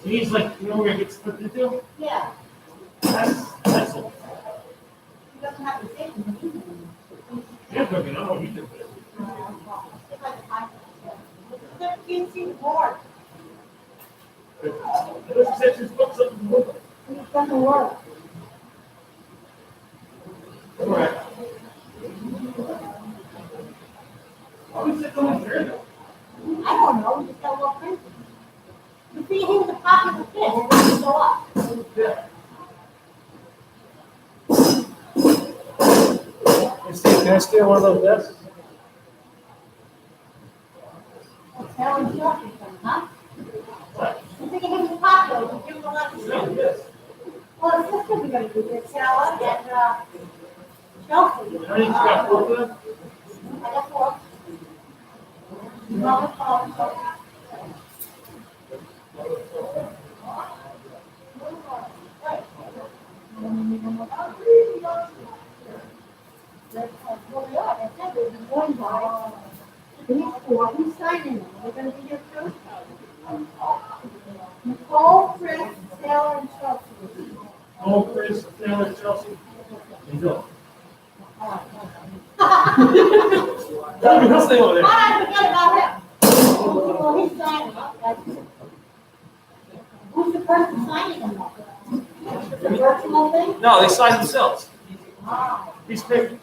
He's like, you know where it gets split into? Yeah. That's it. He doesn't have to take them. Yeah, but you know what he did with it. 15 feet more. It doesn't work. Correct. Why is it going there though? I don't know, you just gotta look crazy. You see him in the pocket of the fish, it doesn't go up. Yeah. Hey Steve, can I steal one of those desks? Tell him something, huh? What? You think him in the pocket, you give him a lot of stuff. Yes. Well, it's just we're gonna do this, Sarah, and, Chelsea. How many you got, 4 of them? I got 4. Mama called. Who's signing them? We're going to be here too? Nicole, Chris, Taylor, and Chelsea. Nicole, Chris, Taylor, and Chelsea. You go. He'll stay over there. I forget about him. Well, he's signing them. Who's the person signing them? The virtual thing? No, they sign themselves. He's paper.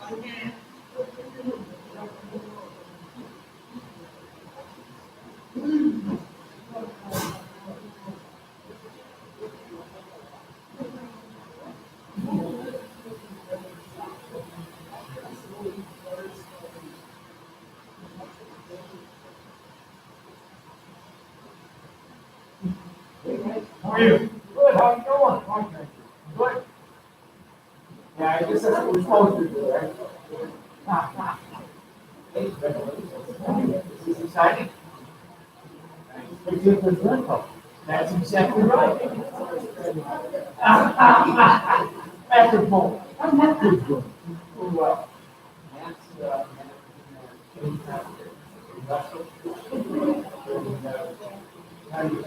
How are you? Good, how you doing? Fine, thank you. Good. Yeah, I guess that's what we're supposed to do, right? This is exciting. Big deal for Glencoe. That's exactly right. After both. I'm not good. Doing well. That's, how do you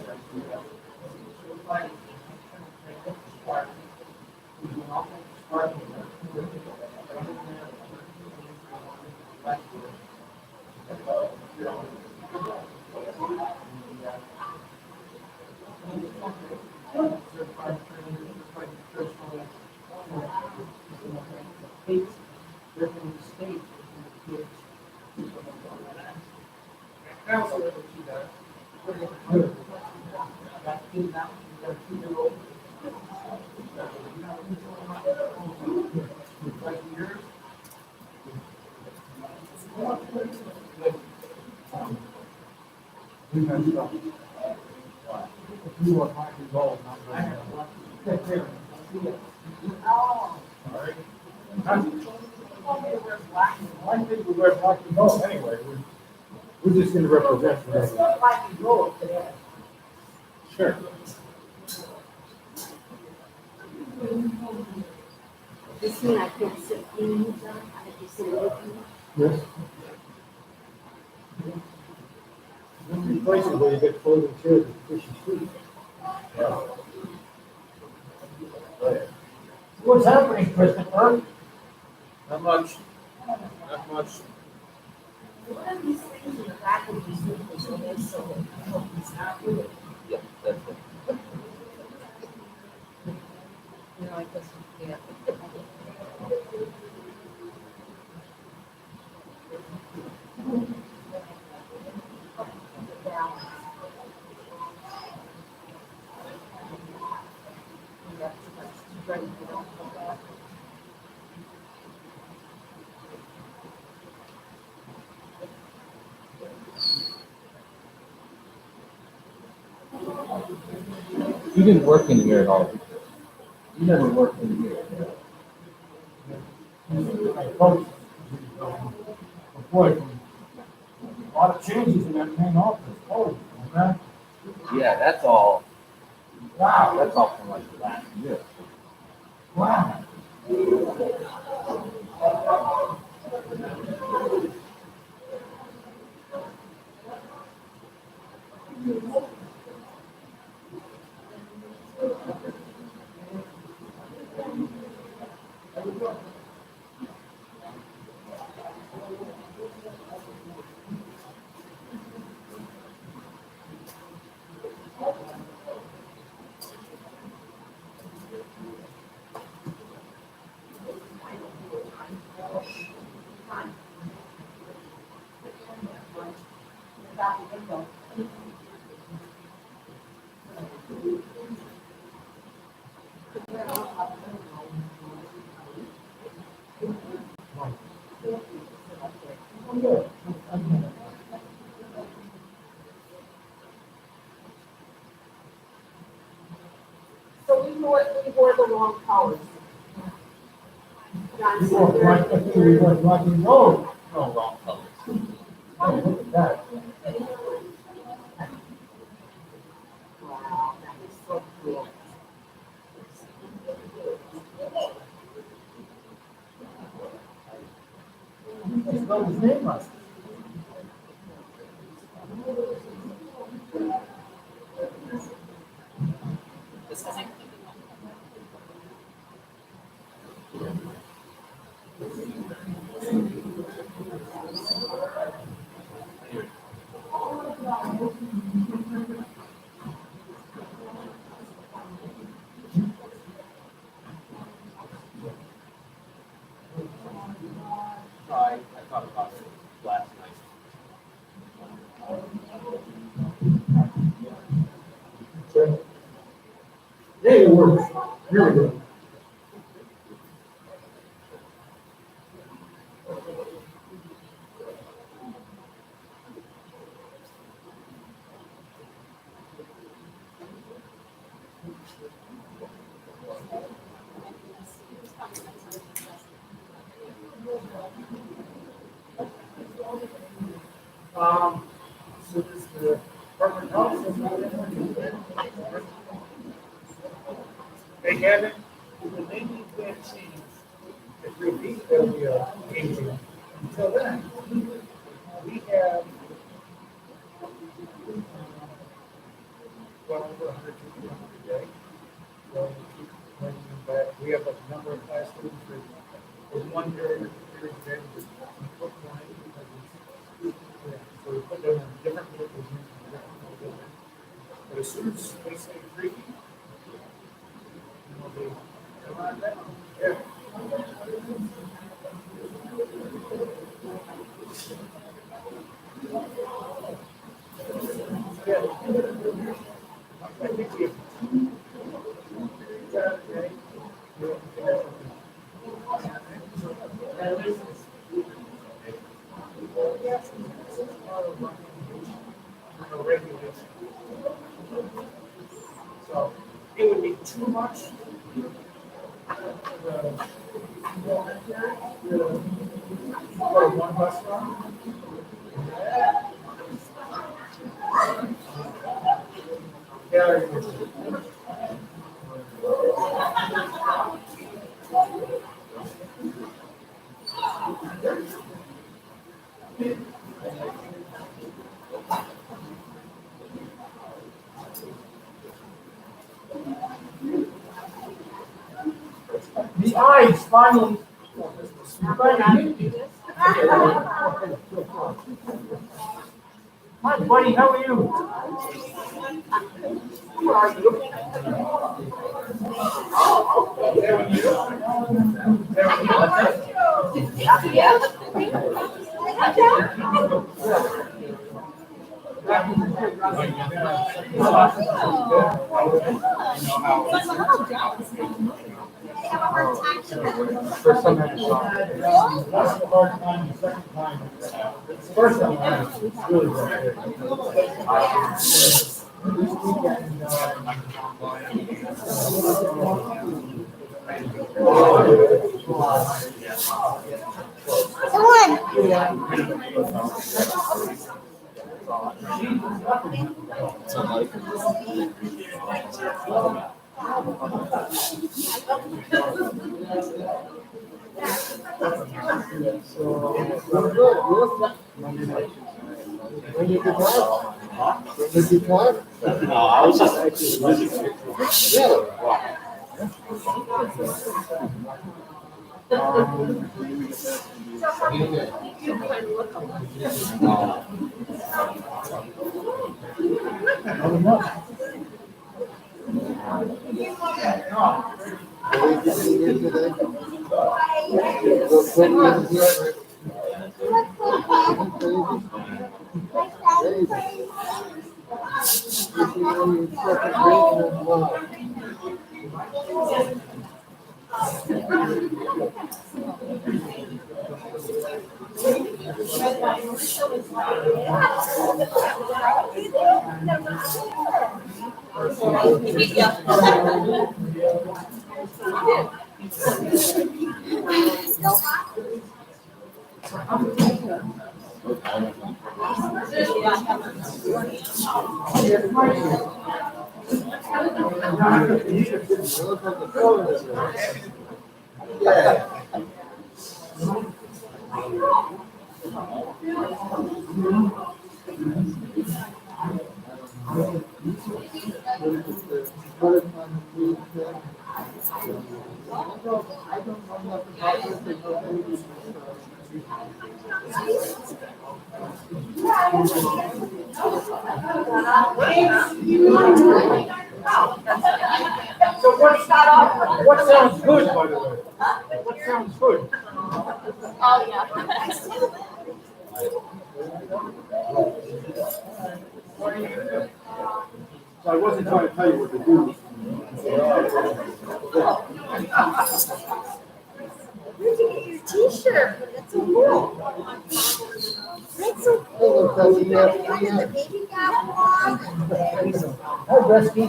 we messed up. You were 5 years old, not very young. Take care. Sorry. I think we wear black and gold anyway. We're just gonna represent today. Black and gold today. Sure. This mean I can't sit in the sun, I have to sit away from it. Yes. Many places where you get folding chairs and fishy street. What's happening, Christopher? Not much. Not much. What are these things in the back of your sneakers, so they're so, it's not good. Yeah, that's it. You know, like this, yeah. Balance. Yeah, that's right, you don't come back. You didn't work in here at all. You never worked in here. My coach, boy, a lot of changes in that main office. Oh, okay. Yeah, that's all. Wow, That's all from like the last year. wow. So we wore the wrong colors. John You were said, black, I think we were black and gold. No wrong colors. Oh, look at that. wow, that is so cool. He spelled his name right. Hey, it works. Really good. So this the apartment house. Hey, Kevin, the maybe that change. If we beat that, we are aging. Until then, we have well over 100 people a day. So we keep bringing them back. We have a number of class students for one period a day. Just put one in because yeah, so we put them in different vehicles. But as soon as they say free, they come on down. Yeah. Yeah. I think we have Saturday. So it would be too much for one bus run. Yeah. The eyes finally. Hi, buddy. How are you? Who are you? First time I saw it. That's the hard time, the second time. The first time, it's really good. This weekend, So like, when you guitar? When you guitar? No, I was just actually music. Yeah. So what sounds good, by the way? What sounds good? Oh, yeah. So I wasn't trying to tell you what to do. Where'd you get your t-shirt? That's so cool. That's so cool. And the baby got one. Hi, Rusty.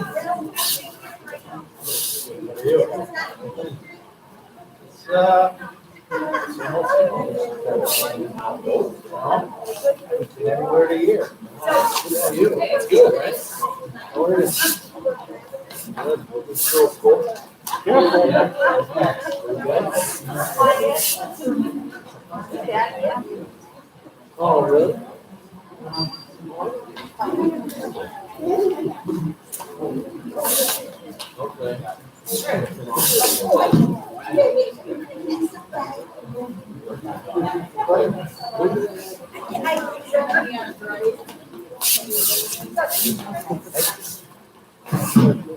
Everywhere to year. It's good, right? Where is it? Good. It's so cool. Oh, really? Okay.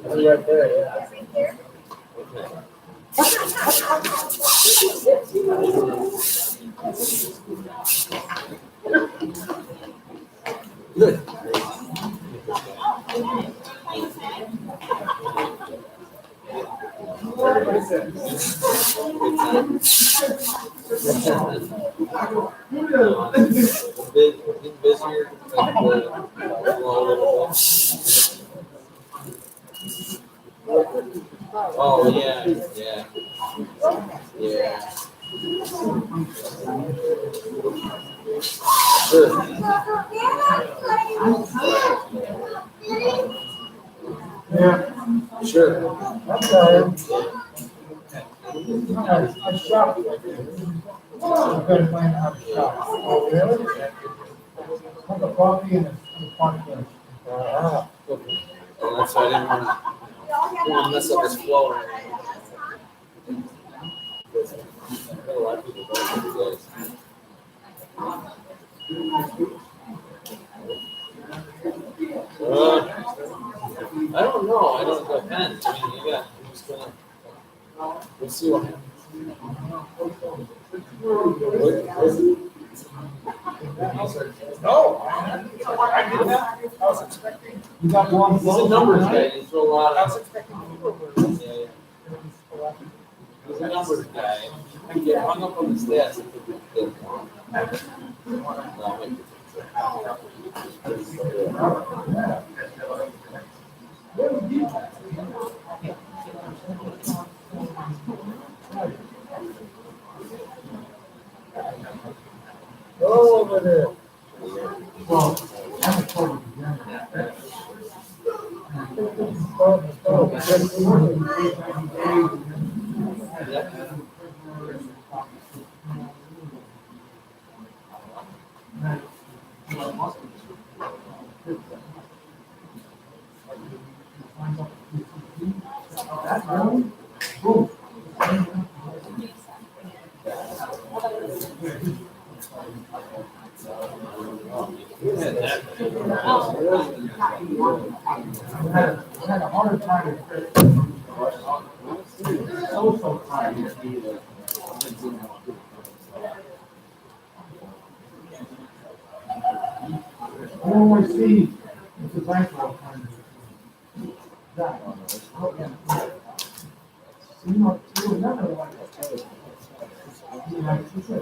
Right there, yeah. Good. Been busier. Oh, yeah, yeah. Yeah. Sure. Yeah. Sure. I shop. I've been playing out of shop. Oh, really? Have a coffee and a podcast. Okay. Well, that's why I didn't want to mess up his flow or anything. A lot of people don't do this. I don't know. I don't depend. I mean, yeah, I'm just gonna. We'll see what happens. No, I did not. I was expecting. You got one. He's a numbers guy. He threw a lot. I was expecting. Yeah. He's a numbers guy. I get hung up on the stats. Go over there. Well, I'm told I had a hard time. So tired. I don't want to see it's a bankroll kind of. That. You know, you never like that. Like she said,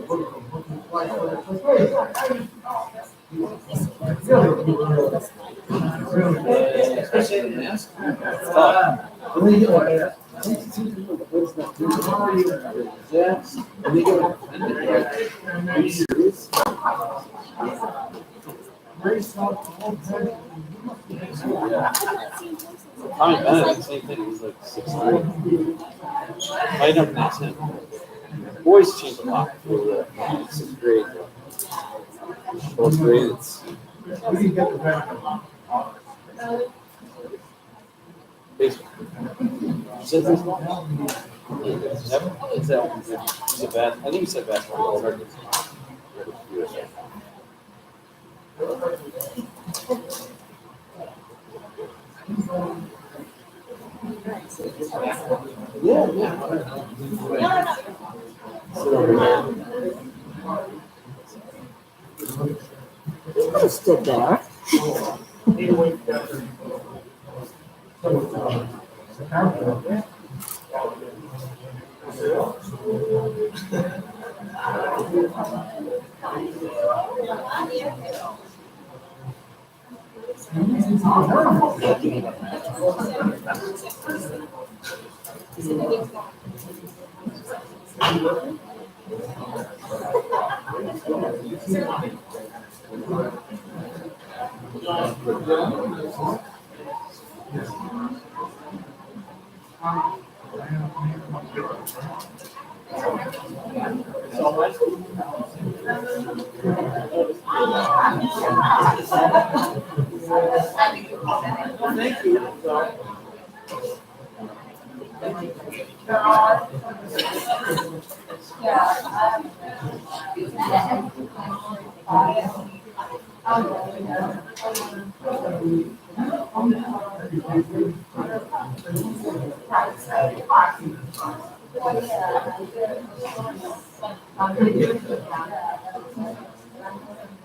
Tommy Bennett, same thing. He's like 6'3". I never asked him. Boys change a lot for the 6th grade. 4th grade, it's baseball. Since it's he's a bad. I think he said basketball. Yeah, yeah. I stood there. Thank you.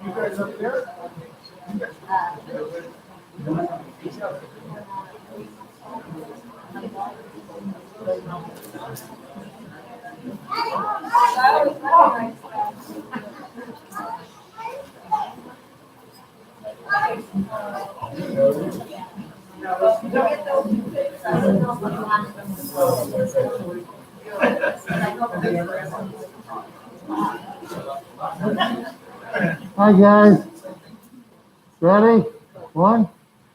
You guys up there? Hi, guys. Ready? 1,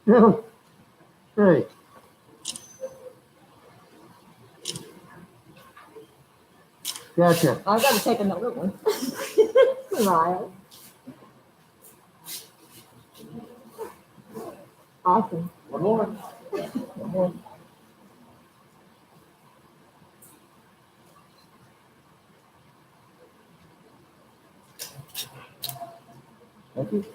2, 3. Gotcha. I've got to take another one. Smile. Awesome. One more. One more. Thank you.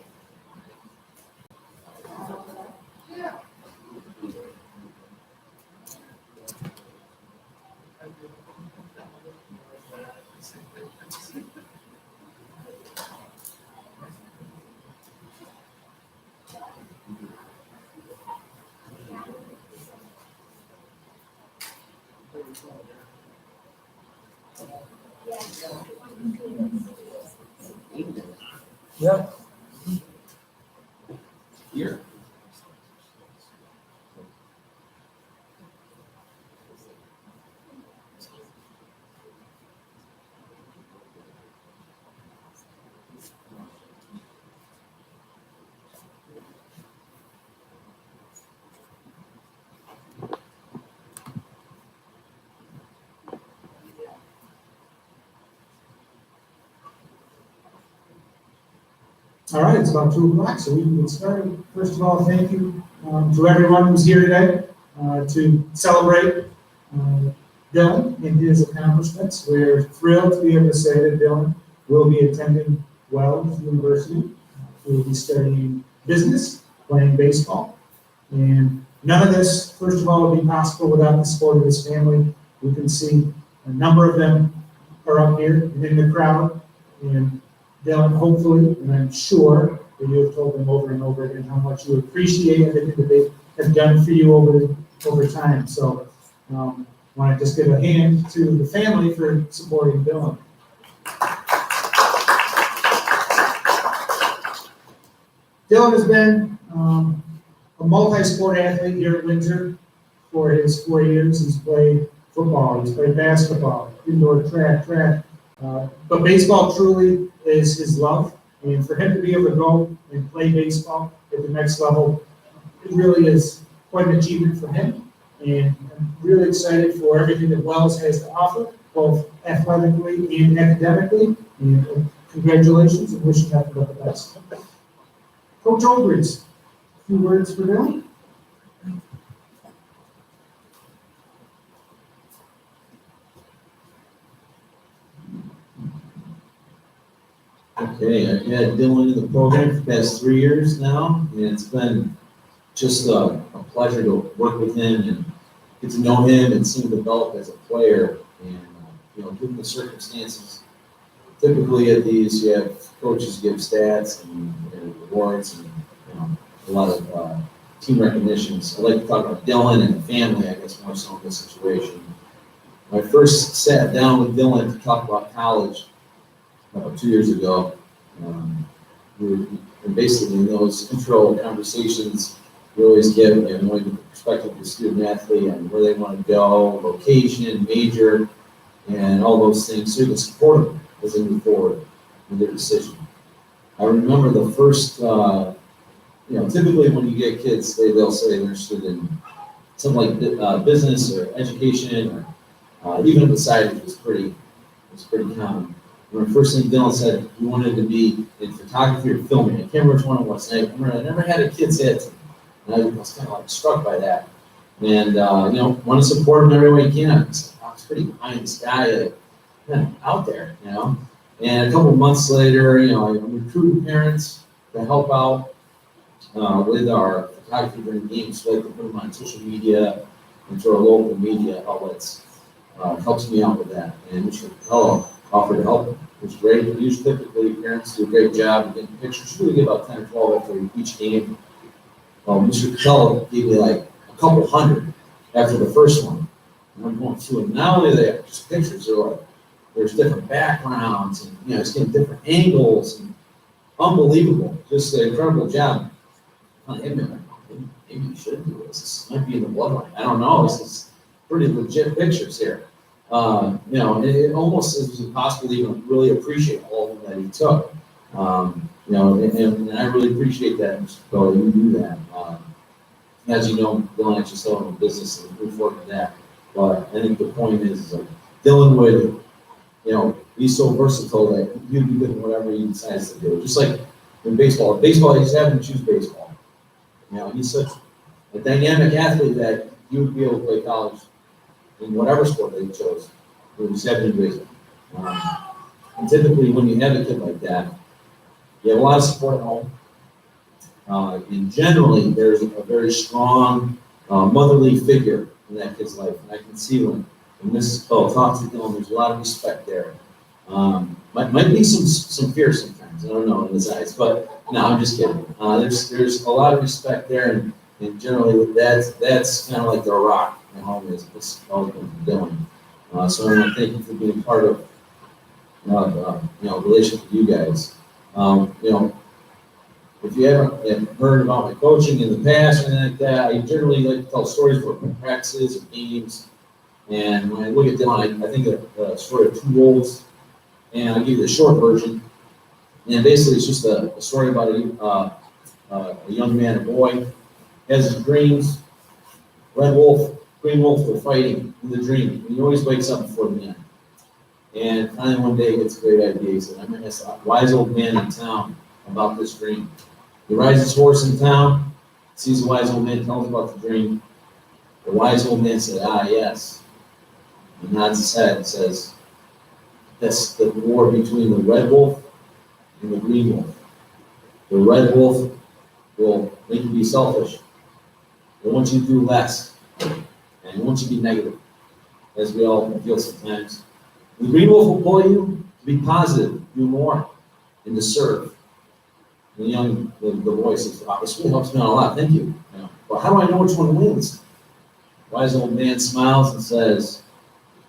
Yep. Here. All right, it's about 2 o'clock, so we can get started. First of all, thank you to everyone who's here today to celebrate Dylan and his accomplishments. We're thrilled to be able to say that Dylan will be attending Wells University. He will be studying business, playing baseball. And none of this, first of all, would be possible without the support of his family. We can see a number of them are up here and in the crowd. And Dylan, hopefully, and I'm sure that you have told them over and over again how much you appreciate everything that they have done for you over time. So, want to just give a hand to the family for supporting Dylan. Dylan has been a multi-sport athlete here at Windsor for his 4 years. He's played football, he's played basketball, indoor track, but baseball truly is his love. And for him to be able to go and play baseball at the next level, it really is quite an achievement for him. And I'm really excited for everything that Wells has to offer, both athletically and academically. And congratulations and wishing nothing but the best. Coach Olbrich, a few words for Dylan. Okay, I've had Dylan in the program for the past 3 years now, and it's been just a pleasure to work with him and get to know him and see him develop as a player. And, given the circumstances, typically at these, you have coaches give stats and awards and, a lot of team recognitions. I'd like to talk about Dylan and the family, I guess, more so in this situation. I first sat down with Dylan to talk about college about 2 years ago. We were and basically in those intro conversations, we always give knowing the perspective of the student athlete and where they want to go, location, major, and all those things, so you can support them as they move forward in their decision. I remember the first, typically when you get kids, they'll say they're interested in something like business or education, or even beside it was pretty common. When the first thing Dylan said he wanted to be in photography or filming, I can't remember which one it was. I never had a kid say it to me, and I was kind of like struck by that. And want to support him every way you can. It's pretty behind the sky, out there, And a couple of months later, I'm recruiting parents to help out with our photography during games, so I can put them on social media and to our local media outlets. Helps me out with that. And Mr. Cappello offered to help, which is great. Usually, typically, parents do a great job of getting pictures. We get about 10 or 12 after each game. Well, Mr. Cappello gave me like a couple hundred after the first one. And I'm going through it. Not only that, just pictures. There's different backgrounds, and it's getting different angles, and unbelievable. Just an incredible job. Maybe you should do this. This might be in the bloodline. I don't know. This is pretty legit pictures here. It almost is impossible to even really appreciate all of them that he took. And I really appreciate that, Mr. Cappello, you do that. As you know, Dylan actually still in business and move forward with that. But I think the point is like Dylan would, be so versatile that he'd be good in whatever he decides to do. Just like in baseball. Baseball, he's having to choose baseball. He's such a dynamic athlete that he would be able to play college in whatever sport that he chose. He was 7 years old. And typically, when you have a kid like that, you have a lot of support at home. And generally, there's a very strong motherly figure in that kid's life. And I can see when Mrs. Cappello talks to Dylan, there's a lot of respect there. Might be some fear sometimes, I don't know, in his eyes, but no, I'm just kidding. There's a lot of respect there, and generally that's kind of like the rock at home is always been Dylan. So I want to thank you for being part of relationship with you guys. If you haven't heard about my coaching in the past or anything like that, I generally like to tell stories about practices or games. And when I look at Dylan, I think of a story of 2 wolves, and I'll give you the short version. And basically, it's just a story about a young man, a boy, has his dreams. Red wolf, green wolf, they're fighting in the dream. And he always wakes up before the end. And finally, one day, he gets a great idea. He said, I'm going to ask a wise old man in town about this dream. He rides his horse in town, sees the wise old man, tells him about the dream. The wise old man said, yes. He nods his head and says, that's the war between the red wolf and the green wolf. The red wolf will make you be selfish. It wants you to do less. And it wants you to be negative, as we all feel sometimes. The green wolf will pull you to be positive, do more, and to serve. And the boy says, wow, this really helps me out a lot, thank you. Well, how do I know which one wins? The wise old man smiles and says,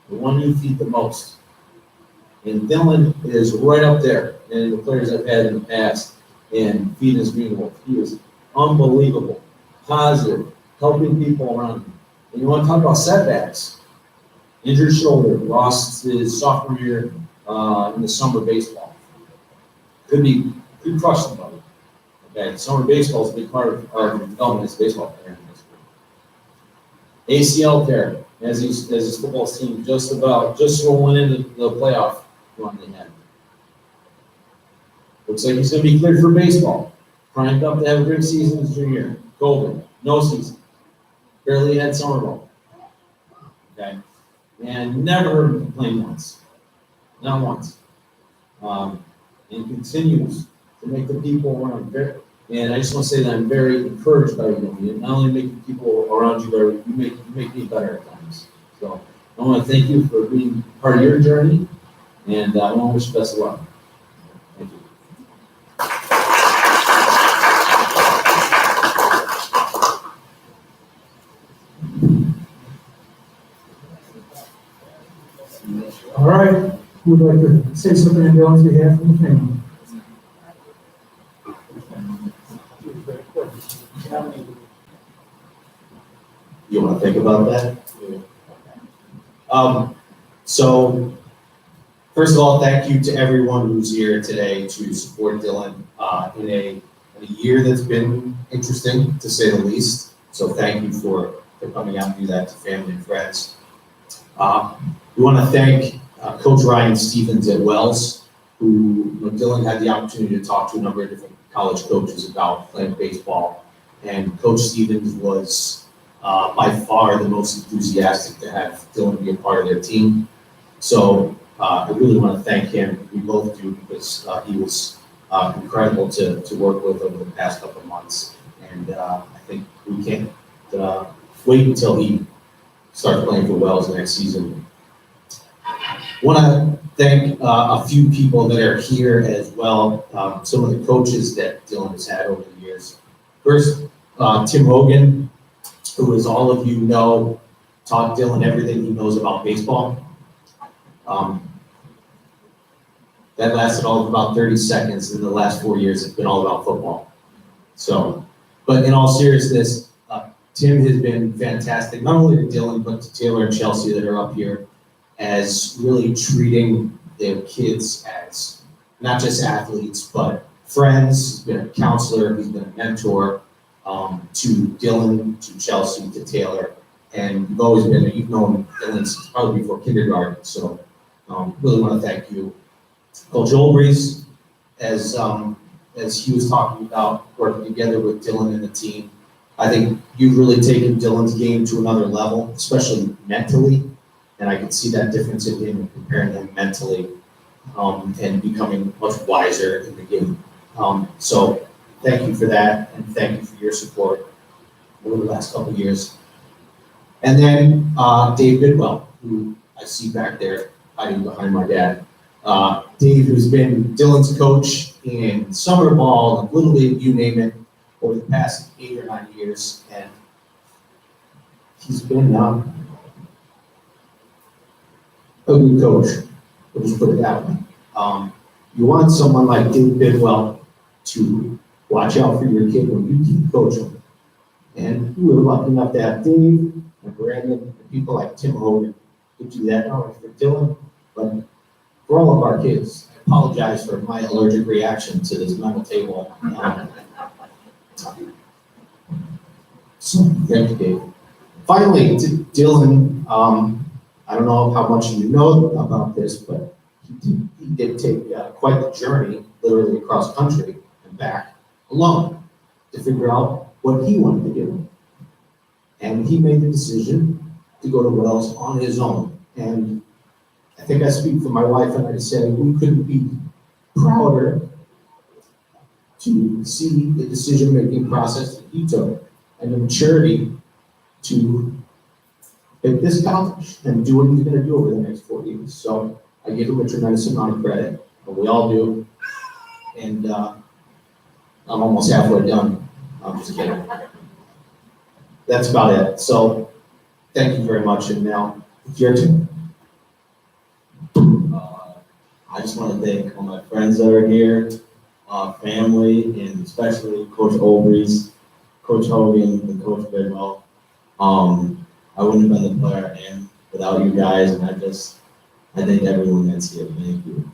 the one you feed the most. And Dylan is right up there, and the players I've had in the past, and feeding his green wolf. He was unbelievable, positive, helping people around him. And you want to talk about setbacks. Injured shoulder, lost his sophomore year in the summer baseball. Could crush somebody. Okay, summer baseball is a big part of our development as a baseball player in high school. ACL tear, as his football team just rolling into the playoff run they had. Looks like he's going to be cleared for baseball. Primed up to have a great season his junior year. COVID, no season. Barely had summer ball. Okay, and never heard him complain once. Not once. And continues to make the people around very. And I just want to say that I'm very encouraged by you. You not only make the people around you better, you make me better at times. So I want to thank you for being part of your journey, and I want to wish you best of luck. Thank you. All right, who would like to say something on Dylan's behalf from the family? You want to think about that? So, first of all, thank you to everyone who's here today to support Dylan in a year that's been interesting, to say the least. So thank you for coming out and do that to family and friends. We want to thank Coach Ryan Stevens at Wells, who Dylan had the opportunity to talk to a number of different college coaches about playing baseball. And Coach Stevens was by far the most enthusiastic to have Dylan be a part of their team. So I really want to thank him. We both do, because he was incredible to work with over the past couple of months. And I think we can't wait until he starts playing for Wells next season. Want to thank a few people that are here as well. Some of the coaches that Dylan has had over the years. First, Tim Hogan, who, as all of you know, taught Dylan everything he knows about baseball. That lasted all of about 30 seconds, and the last 4 years it's been all about football. So, but in all seriousness, Tim has been fantastic, not only to Dylan, but to Taylor and Chelsea that are up here, as really treating their kids as not just athletes, but friends. He's been a counselor, he's been a mentor to Dylan, to Chelsea, to Taylor, and you've always been, you've known Dylan since probably before kindergarten, so really want to thank you. Coach Olbrys, as he was talking about working together with Dylan and the team, I think you've really taken Dylan's game to another level, especially mentally, and I can see that difference in him, comparing him mentally and becoming much wiser in the game. So thank you for that, and thank you for your support over the last couple of years. And then Dave Bidwell, who I see back there hiding behind my dad. Dave, who's been Dylan's coach in summer ball, Little League, you name it, over the past 8 or 9 years, and he's been a good coach. We'll just put it that way. You want someone like Dave Bidwell to watch out for your kid when you keep coaching. And we're lucky enough to have Dave and Brandon and people like Tim Hogan to do that, not only for Dylan, but for all of our kids. I apologize for my allergic reaction to this metal table. So, thank you, Dave. Finally, to Dylan, I don't know how much you know about this, but he did take quite the journey, literally across country and back, alone, to figure out what he wanted to do. And he made the decision to go to Wells on his own. And I think I speak for my wife and I say we couldn't be prouder to see the decision-making process that he took and the maturity to pick this college and do what he's going to do over the next 4 years. So I give him a tremendous amount of credit, but we all do. And I'm almost halfway done. I'm just kidding. That's about it. So thank you very much. And now it's your turn. I just want to thank all my friends that are here, family, and especially Coach Olbrys, Coach Hogan, and Coach Bidwell. I wouldn't have been the player I am without you guys, and I thank everyone that's here. Thank you.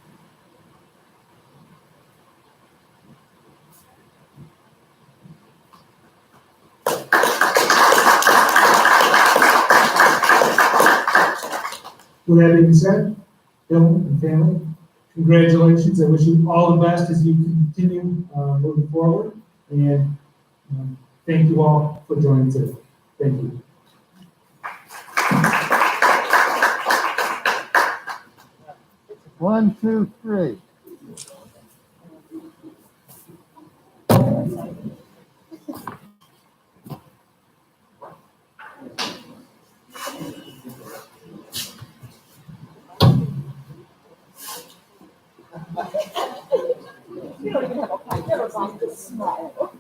With that being said, Dylan and family, congratulations. I wish you all the best as you continue moving forward. And thank you all for joining today. Thank you. One, two, three. You don't even have a pint. Never mind the smile.